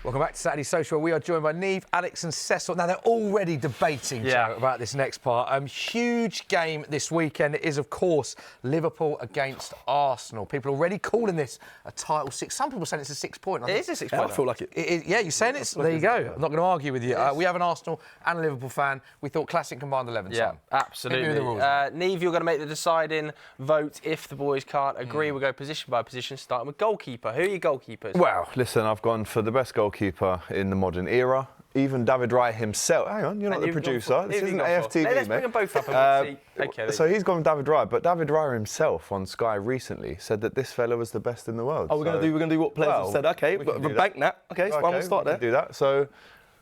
Welcome back to Saturday Social. We are joined by Nieve, Alex and Cecil. Now, they're already debating Joe, about this next part. Huge game this weekend. It is, of course, Liverpool against Arsenal. People are already calling this a title 6. Some people saying it's a 6-point. It is a 6-point. I feel like it. Yeah, you're saying it's... There you go. I'm not going to argue with you. We have an Arsenal and a Liverpool fan. We thought classic combined 11 time. Absolutely. Nieve, you're going to make the deciding vote. If the boys can't agree, we'll go position by position, starting with goalkeeper. Who are your goalkeepers? Well, listen, I've gone for the best goalkeeper in the modern era. Even David Raya himself. Hang on, you're not the producer. This isn't AFTV, mate. Let's bring them both up and we'll see. Okay, so he's gone with David Raya, but David Raya himself on Sky recently said that this fella was the best in the world. Oh, we're going to do what players have said. Okay, we'll bank that. Okay, so we'll start there. Do that. So,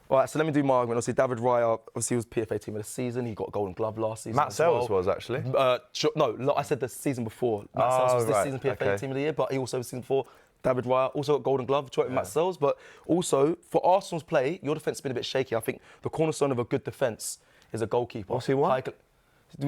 all right, so let me do my argument. Obviously, David Raya, obviously, he was PFA Team of the Season. He got a Golden Glove last season. Matt Sells was actually. No, I said the season before. Matt Sells was this season PFA Team of the Year, but he also was season before. David Raya also got Golden Glove, joint with Matt Sells. But also, for Arsenal's play, your defence has been a bit shaky. I think the cornerstone of a good defence is a goalkeeper. What's he want? We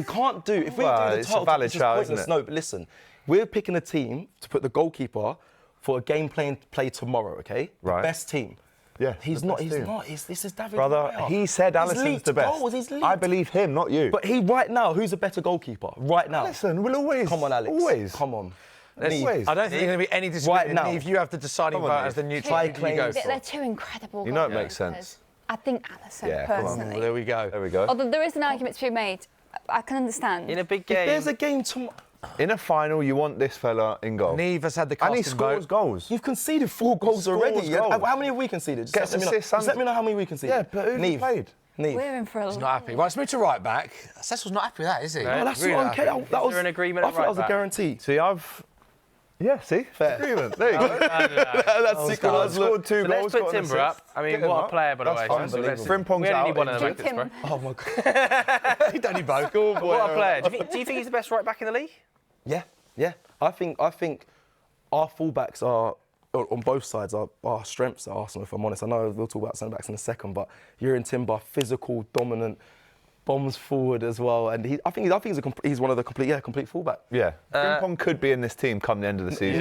can't do... If we do the it's title, a valid it's shout, pointless. isn't it? No, but listen, we're picking a team to put the goalkeeper for a game play tomorrow, okay? Right. The best team. Yeah, He's not. This is David Brother, Raya. he said Alisson's the best. I believe him, not you. But right now, who's a better goalkeeper? Right now. Listen, we'll always... Come on, Alex. Always. Come on. Always. I don't think there's going to be any disagreement. Right now. Nieve, you have the deciding vote as the neutral. Who do you go for? They're two incredible You know it goalkeepers. makes sense. I think Alisson, Yeah, come on. personally. There we go. There we go. Although there is an argument to be made, I can understand. In a big game. If there's a game tomorrow... In a final, you want this fella in goal. Nieve has had the And casting he scores vote. goals. You've conceded 4 goals already. goals. How many have we conceded? Gets assists and... Let me know how many we conceded. Yeah, but who's played? Nieve. We're in for a He's not happy. Right, let's move to right back. Cecil's not happy with that, is he? No, that's Really not not okay. happy. That was there an agreement I at thought that was right a back? guarantee. See, Yeah, see? Fair. Agreement. There you go. That's synchronised. Scored 2 So goals. let's put got an Timber assist. up. I mean, Get him what a up. player, by the way. That's unbelievable. Frimpong's We only out. need one of them Jim like this, bro. Oh my God. He don't need both. What a player. Do you think he's the best right back in the league? Yeah. I think our fullbacks are on both sides are strengths at Arsenal. If I'm honest, I know we'll talk about centre backs in a second, but Jurgen Timber, physical, dominant, bombs forward as well, and I think he's one of the complete fullback. Yeah. Frimpong could be in this team come the end of the season.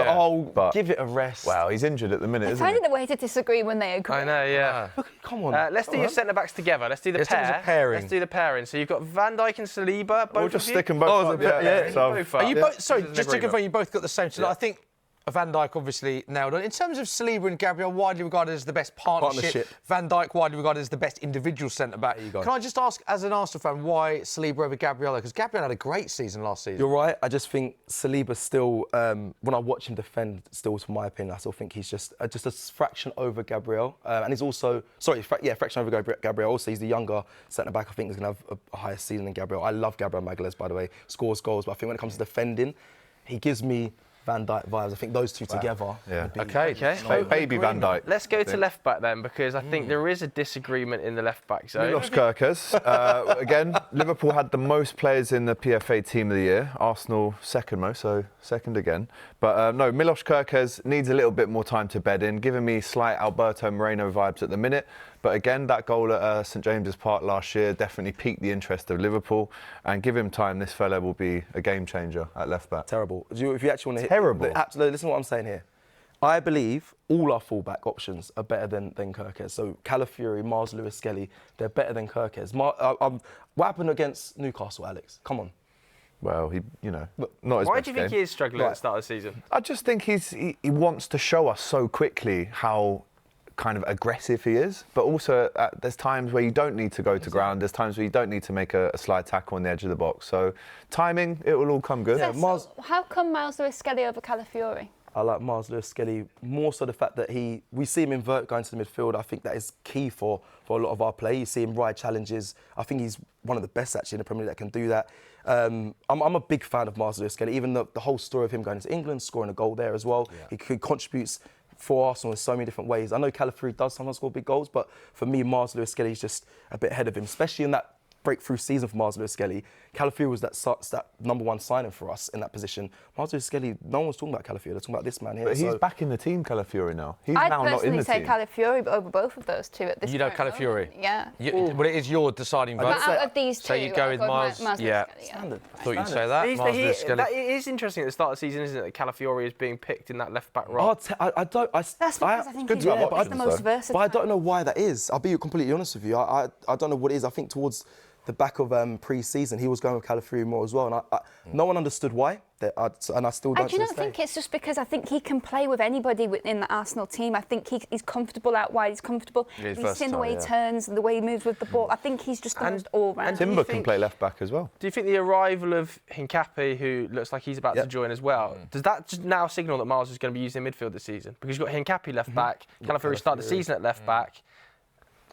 But give it a rest. Well, he's injured at the minute, I isn't find he? it the way to disagree when they agree. I know, yeah. Come on. Let's do your centre backs together. Let's do the Let's do pair. a pairing. Let's do the pairing. So you've got Van Dijk and Saliba. We'll Both just of you. stick them both up. Yeah. So, Both Are you up. both, sorry, This is an just to agreement. confirm, you both got the same. So I think Van Dijk obviously nailed it. In terms of Saliba and Gabriel, widely regarded as the best partnership. Van Dijk widely regarded as the best individual centre-back. Can I just ask, as an Arsenal fan, why Saliba over Gabriel? Because Gabriel had a great season last season. You're right. I just think Saliba still, when I watch him defend, still, to my opinion, I still think he's just a fraction over Gabriel. And he's also, fraction over Gabriel. Also, he's the younger centre-back. I think he's going to have a higher season than Gabriel. I love Gabriel Magalhaes, by the way. Scores goals. But I think when it comes to defending, he gives me Van Dijk vibes. I think those two together. Yeah. Would be Okay. Baby Van Dijk. Let's go to left back then, because I think there is a disagreement in the left back zone. Milos Gyokeres. Again, Liverpool had the most players in the PFA Team of the Year. Arsenal second most, so second again. But no, Milos Gyokeres needs a little bit more time to bed in, giving me slight Alberto Moreno vibes at the minute. But again, that goal at St James's Park last year definitely piqued the interest of Liverpool. And give him time, this fella will be a game changer at left back. terrible. If you actually want to Terrible. Absolutely. Listen to what I'm saying here. I believe all our fullback options are better than Gyokeres. So Calafiori, Mars, Lewis, Skelly, they're better than Gyokeres. What happened against Newcastle, Alex? Come on. Well, not his Why best do you think game. he is struggling at the start of the season? I just think he wants to show us so quickly how kind of aggressive he is, but also there's times where you don't need to go to ground, there's times where you don't need to make a slide tackle on the edge of the box. So timing, it will all come good. Cecil, how come Miles Lewis Skelly over Calafiori? I like Mars, Lewis, Skelly, more so the fact that we see him invert going to the midfield. I think that is key for a lot of our play. You see him ride challenges. I think he's one of the best actually in the Premier League that can do that. I'm a big fan of Mars, Lewis, Skelly, even the whole story of him going to England, scoring a goal there as well. Yeah. He contributes for Arsenal in so many different ways. I know Calafiori does sometimes score big goals, but for me, Mars, Lewis, Skelly is just a bit ahead of him, especially in that breakthrough season for Miles Lewis-Skelly. Calafiori was that number one signing for us in that position. Miles Lewis-Skelly, no one's talking about Calafiori. They're talking about this man here. But he's back in the team, Calafiori, now. He's I'd now not in the personally say team. Calafiori over both of those two at this You know current Calafiori? moment. Yeah. Well, it is your deciding vote. But out of these two, So you go I'd with go Miles. Lewis-Skelly, Yeah. Standard. Thought you'd say that. Miles Lewis-Skelly. It is interesting at the start of the season, isn't it, that Calafiori is being picked in that left-back role. I don't. That's because I think he's yeah, the most versatile. But I don't know why that is. I'll be completely honest with you. I don't know what it is. I think towards the back of pre-season, he was going with Calafiori more as well, and no one understood why. And I still don't. Do you not think it's just because I think he can play with anybody within the Arsenal team? I think he's comfortable out wide. He's comfortable. He's You've seen the way he versatile, turns and the way he moves with the ball. I think he's just the most all-round. Timber can play left back as well. Do you think the arrival of Hincapi, who looks like he's about to join as well, does that just now signal that Miles is going to be used in midfield this season? Because you've got Hincapi left back, Calafiori start the season at left back.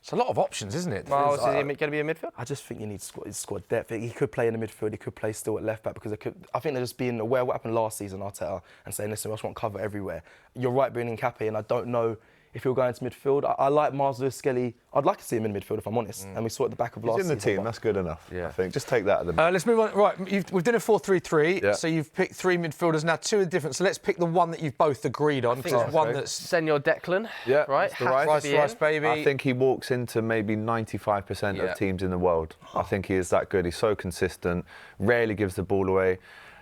It's a lot of options, isn't it? Miles, is he going to be in midfield? I just think you need squad depth. He could play in the midfield. He could play still at left back because I think they're just being aware of what happened last season, Arteta, and saying, listen, I just want cover everywhere. You're right, bringing in Cape, and I don't know if he'll go into midfield. I like Miles Lewis-Skelly. I'd like to see him in midfield, if I'm honest. And we saw at the back of last season. He's in the team, that's good enough, Yeah. I think. Just take that at the minute. Let's move on. Right, we've done a 4-3-3, Yeah. so you've picked three midfielders. Now, two are different, so let's pick the one that you've both agreed on. Because it's one that's... Senor Declan, Yeah, right? that's the right. Has to be in. Rice, baby. I think he walks into maybe 95% Yeah. of teams in the world. I think he is that good. He's so consistent, rarely gives the ball away.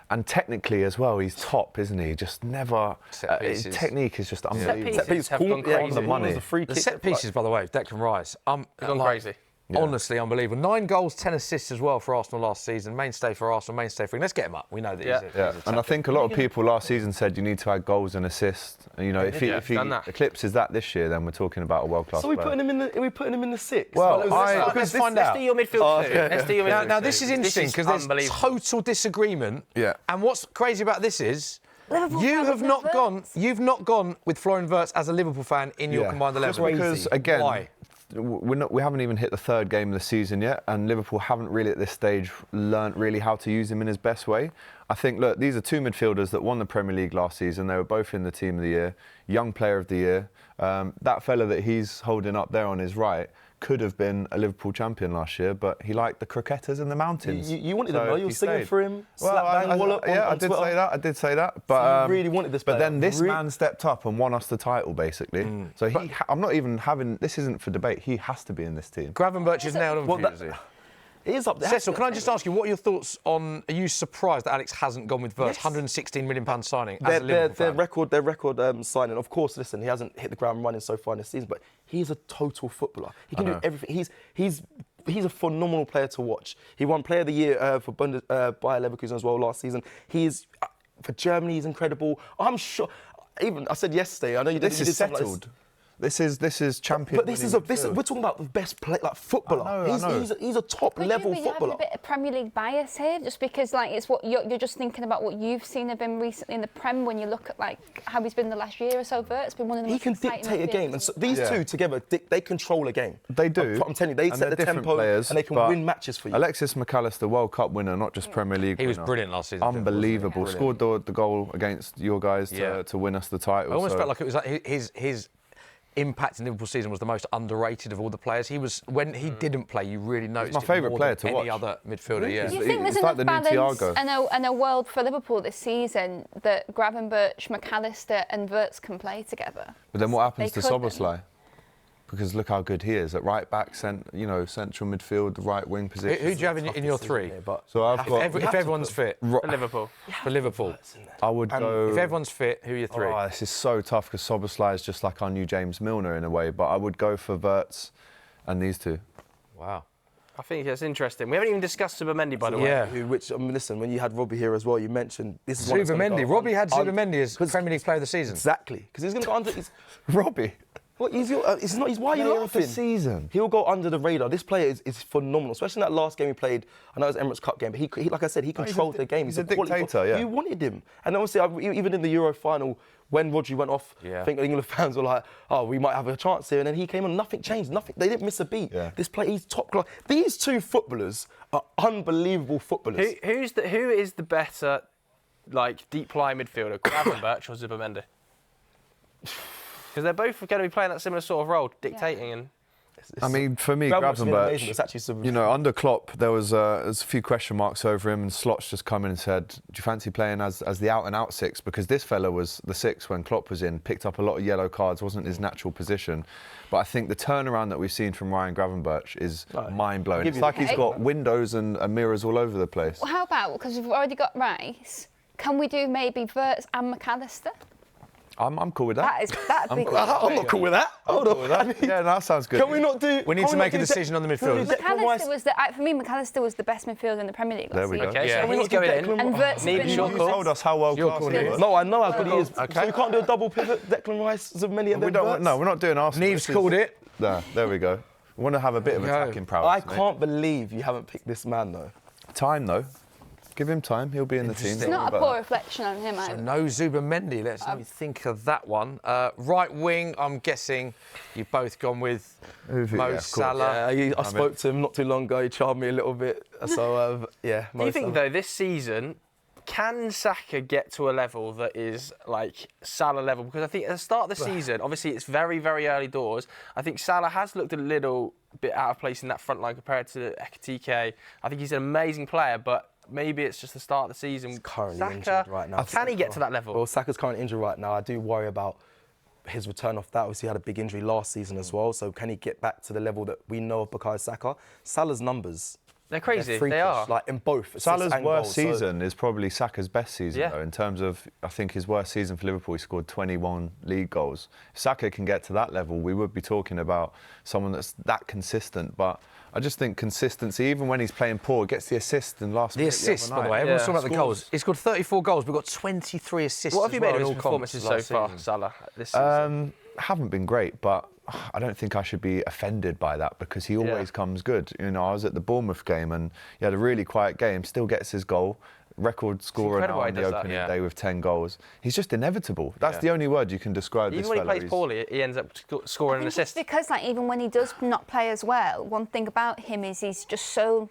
And technically as well, he's top, isn't he? Just never... Set his pieces. technique is just unbelievable. Set pieces have gone crazy. On the money. The set pieces, by the way, Declan Rice. Gone crazy. Yeah. Honestly, unbelievable. 9 goals, 10 assists as well for Arsenal last season. Mainstay for Arsenal, mainstay for him. Let's get him up. We know that Yeah. he's Yeah, a and I think a lot of people last season said you need to add goals and assists. And, you know, if he done that. eclipses that this year, then we're talking about a world-class So player. are we putting him in the six? Well, let's find out. Let's do your midfield too. Let's do your midfield Now, this too. is interesting because there's unbelievable. total disagreement. Yeah. And what's crazy about this is Liverpool you fan have with not no gone. Wirtz. You've not gone with Florian Wirtz as a Liverpool fan in your combined 11. Because again, Why? we haven't even hit the third game of the season yet, and Liverpool haven't really at this stage learnt really how to use him in his best way. I think, look, these are two midfielders that won the Premier League last season. They were both in the Team of the Year, Young Player of the Year. That fella that he's holding up there on his right could have been a Liverpool champion last year, but he liked the croquetas in the mountains. You wanted him, though. You were singing stayed. for him. Well, I did say that. I did say that. But you really wanted this But player. then this man stepped up and won us the title, basically. So I'm not even having. This isn't for debate. He has to be in this team. Gravenberch is nailed on for you, is he? It is up there. Cecil, can I just ask you, what are your thoughts on... Are you surprised that Alex hasn't gone with Wirtz? Yes. £116 million signing as a Liverpool fan? Their record signing. Of course, listen, he hasn't hit the ground running so far in this season, but he's a total footballer. He can do everything. He's a phenomenal player to watch. He won Player of the Year for Bayer Leverkusen as well last season. He's for Germany. He's incredible. I'm sure. Even I said yesterday. I know you did. This you did is something like settled. This is champion. But this is we're talking about the best play, like footballer. I know. He's a top level But footballer. you have a bit of Premier League bias here, just because like it's what you're just thinking about what you've seen of him recently in the Prem. When you look at like how he's been the last year or so, Wirtz been one of the He most can exciting dictate a game, and so these two together, they control a game. They do. I'm telling you, they And set they're the different tempo, players, and they can but win matches for you. Alexis McAllister, World Cup winner, not just Premier League He was winner. brilliant last season. Unbelievable. Scored the goal against your guys to win us the title. I almost felt like it was like his impact in Liverpool season was the most underrated of all the players. He was, when he didn't play, you really noticed my it favourite more player than to any watch. other midfielder. Yeah. Do you think there's It's like enough the new balance Thiago. and a world for Liverpool this season that Gravenberch, McAllister and Wirtz can play together? But then what happens They to couldn't. Soboslai? Because look how good he is at right back, central midfield, the right wing position. Who do you have in your three? So I've got. If everyone's fit For Liverpool. for Liverpool, I would go. if everyone's fit, who are your three? Oh, this is so tough because Soboslai is just like our new James Milner in a way. But I would go for Wirtz and these two. Wow. I think that's interesting. We haven't even discussed Zubimendi, by the way. Yeah. Which listen, when you had Robbie here as well, you mentioned this is one that's gonna Zubimendi. go Robbie had un- Zubimendi as Premier League Player of the Season. Exactly, because he's going to go under. Robbie. What, he's not. He's why are you Player of the laughing? season. He'll go under the radar. This player is phenomenal, especially in that last game he played. I know it was Emirates Cup game, but he like I said, he controlled the game. he's a quality dictator, yeah. You wanted him, and obviously even in the Euro final when Rodri went off, I think England fans were like, "Oh, we might have a chance here," and then he came on. Nothing changed. Nothing. They didn't miss a beat. Yeah. This player, he's top class. These two footballers are unbelievable footballers. Who is the better, like, deep line midfielder, Gravenberch or Zubimendi? Because they're both going to be playing that similar sort of role, dictating and I mean, for me, Gravenberch, you know, under Klopp, there was a few question marks over him, and Slot's just come in and said, do you fancy playing as the out-and-out six? Because this fella was the six when Klopp was in, picked up a lot of yellow cards, wasn't his natural position. But I think the turnaround that we've seen from Ryan Gravenberch is mind-blowing. It's like he's got windows and mirrors all over the place. Well, how about, because we've already got Rice, can we do maybe Wirtz and McAllister? I'm cool with that. That'd be good. I'm not cool with that. Hold on. Yeah, that sounds good. Can we not do... We need to make a decision on the midfielders. McAllister was for me, McAllister was the best midfielder in the Premier League last season. Okay, so he's going in. And Wirtz You told us how well class he is. No, I know how good he is. Okay. So we can't do a double pivot, Declan Rice, as many of them. No, we're not doing Arsenal. Nieve's called it. There we go. We want to have a bit of attacking prowess. I can't believe you haven't picked this man, though. Time, though. Give him time. He'll be in the team. It's not a poor reflection on him. So no Zubimendi. Let's think of that one. Right wing, I'm guessing you've both gone with Mo Salah. Yeah, I spoke to him not too long ago. He charmed me a little bit. So, yeah. Do you think, though, this season, can Saka get to a level that is like Salah level? Because I think at the start of the season, obviously it's very, very early doors. I think Salah has looked a little bit out of place in that front line compared to Ekitike. I think he's an amazing player, but maybe it's just the start of the season. He's currently injured right now. Can he get to that level? Well, Saka's currently injured right now. I do worry about his return off that. Obviously, he had a big injury last season as well. So can he get back to the level that we know of Bukayo Saka? Salah's numbers, they're crazy. They're freakish, they are. Like in both. Salah's worst season is probably Saka's best season, though, in terms of, I think his worst season for Liverpool, he scored 21 league goals. If Saka can get to that level, we would be talking about someone that's that consistent. But I just think consistency, even when he's playing poor, gets the assist in last minute. The assists, by the way. Everyone's talking about the goals. He's scored 34 goals, but got 23 assists. What have you made of his all performances so far, Salah, this season? Haven't been great, but I don't think I should be offended by that because he always comes good. You know, I was at the Bournemouth game and he had a really quiet game, still gets his goal. Record scorer now on the opening day with 10 goals. He's just inevitable. That's the only word you can describe this fella. Even when he plays poorly, he ends up scoring an assist. Because, like, even when he does not play as well, one thing about him is he's just so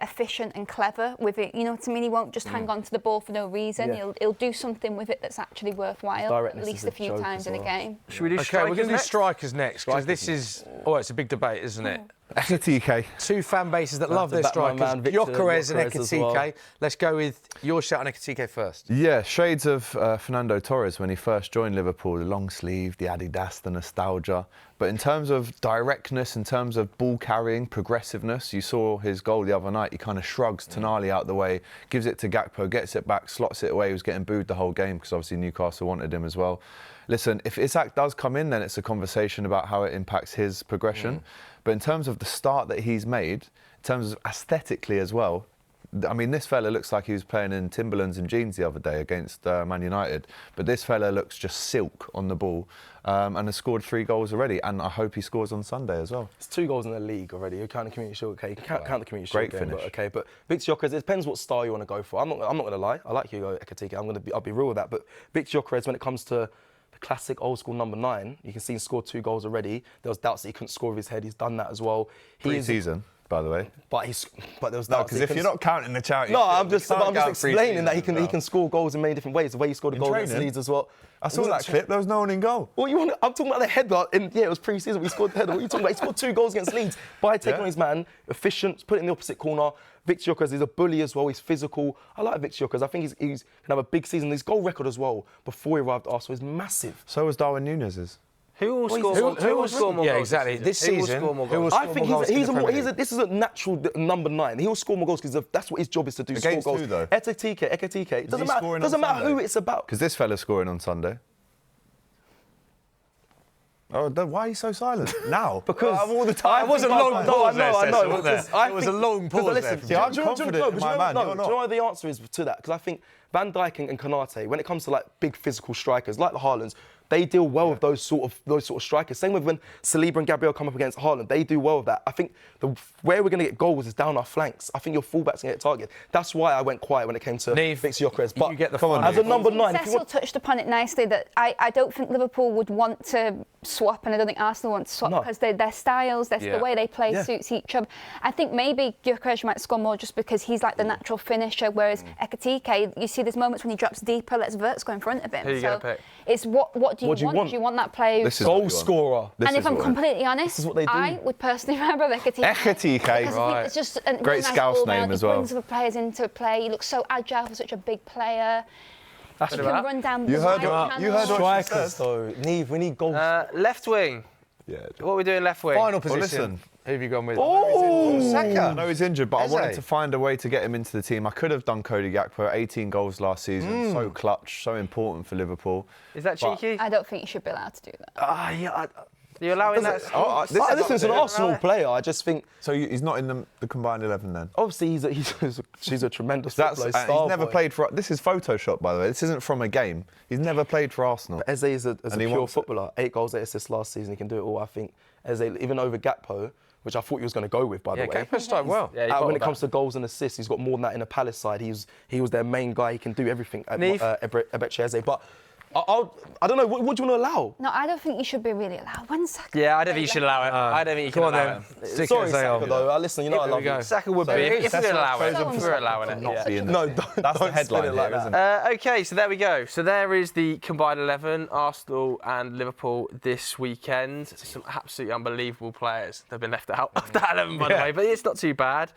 efficient and clever with it. You know what I mean? He won't just hang on to the ball for no reason. He'll do something with it that's actually worthwhile, at least a few times in a game. Should we do strikers we're going to do next? strikers next, because this is... Oh, it's a big debate, isn't it? Ekitike. Two fan bases that love their strikers, Gyokeres and Ekitike. Well. Let's go with your shout on Ekitike first. Yeah, shades of Fernando Torres when he first joined Liverpool, the long sleeve, the Adidas, the nostalgia. But in terms of directness, in terms of ball carrying, progressiveness, you saw his goal the other night. He kind of shrugs Tonali out the way, gives it to Gakpo, gets it back, slots it away. He was getting booed the whole game because obviously Newcastle wanted him as well. Listen, if Isak does come in, then it's a conversation about how it impacts his progression. But in terms of the start that he's made, in terms of aesthetically as well, I mean, this fella looks like he was playing in Timberlands and jeans the other day against Man United. But this fella looks just silk on the ball and has scored 3 goals already. And I hope he scores on Sunday as well. It's 2 goals in the league already. You count the Community Shield, okay? You can count the Community Shield. Great finish. But, okay, but Victor Gyokeres, it depends what style you want to go for. I'm not going to lie. I like Hugo Ekitike. I'll be real with that. But Victor Gyokeres, when it comes to the classic old school number 9, you can see he scored 2 goals already. There was doubts that he couldn't score with his head. He's done that as well. Pre-season, by the way. But there was doubts. Because if you're not counting the charity, I'm just explaining that he can score goals in many different ways. The way he scored a goal against Leeds as well. I saw that clip. There was no one in goal. Well, I'm talking about the header. It was pre-season. We scored the header. What are you talking about? He scored 2 goals against Leeds by taking on his man, efficient, put it in the opposite corner. Victor Gyokeres is a bully as well. He's physical. I like Victor Gyokeres. I think he's can have a big season. His goal record as well before he arrived at Arsenal is massive. So was Darwin Nunez's. Who will score more goals? Yeah, exactly. This season, I think this is a natural number 9. He will score more goals because that's what his job is to do. Against score goals. who, though? Ekitike. It doesn't matter who it's about. Because this fella's scoring on Sunday. Oh, why are you so silent now? Because all the time. It was a long pause. I know. It was a long pause. Listen, I'm confident in my man. Do you know what the answer is to that? Because I think Van Dijk and Konate, when it comes to like big physical strikers like the Haalands, they deal well with those sort of strikers. Same with when Saliba and Gabriel come up against Haaland, they do well with that. I think where we're going to get goals is down our flanks. I think your fullbacks going to get targeted. That's why I went quiet when it came to Victor Gyokeres. But you get the as a number 9, Cecil touched upon it nicely that I don't think Liverpool would want to swap, and I don't think Arsenal want to swap No. because their styles, the way they play Yeah. suits each other. I think maybe Gyokeres might score more just because he's like the natural finisher, whereas Ekitike, you see there's moments when he drops deeper, lets Wirtz go in front of him. Who you so gonna pick? it's what do you want? Do you want that player This who's is what Goal you want. scorer. This and is if I'm what- completely honest, This is what they do. I would personally rather Ekitike. Ekitike. Because I think Right. it's just a Great really nice Scouse all-round. name He as well. brings other players into play. He looks so agile for such a big player. He can about- run down You the heard wide what- you heard channels. what- Strikers, though. Nieve, we need goals. Left wing. Yeah. What are we doing left wing? Final position. listen. Who have you gone with? I Saka. know he's injured, but I Eze. wanted to find a way to get him into the team. I could have done Cody Gakpo, 18 goals last season, so clutch, so important for Liverpool. Is that But- cheeky? I don't think you should be allowed to do that. Are you allowing that? Listen, it's an Arsenal player. I just think, So he's not in the combined 11 then? obviously, she's a tremendous That's footballer. he's never played for. This is Photoshop, by the way. This isn't from a game. He's never played for Arsenal. Eze is a And he pure wants it. footballer. 8 goals, 8 assists last season. He can do it all. I think Eze, even over Gakpo, which I thought he was going to go with, by the Yeah, way. Gakpo started well. Yeah, he When bottled it comes that. to goals and assists, he's got more than that in the Palace side. He was their main guy. He can do everything. Nieve? Eberechi Eze. But I don't know. What do you want to allow? No, I don't think you should be really allowed. When's Saka? Yeah, I don't think you should allow it. I don't think you can Come on allow then. it. Stick Sorry, Eze Saka, on. though. Listen, you know I Here love we go. you. Saka would be So- if we're allowing it. So If we're allowing it. Not Yeah. being No, That's the don't headline spin it here, like isn't that. it? Okay, so there we go. So there is the combined 11, Arsenal and Liverpool this weekend. Some absolutely unbelievable players that have been left out of that 11, by the way, but it's not too bad.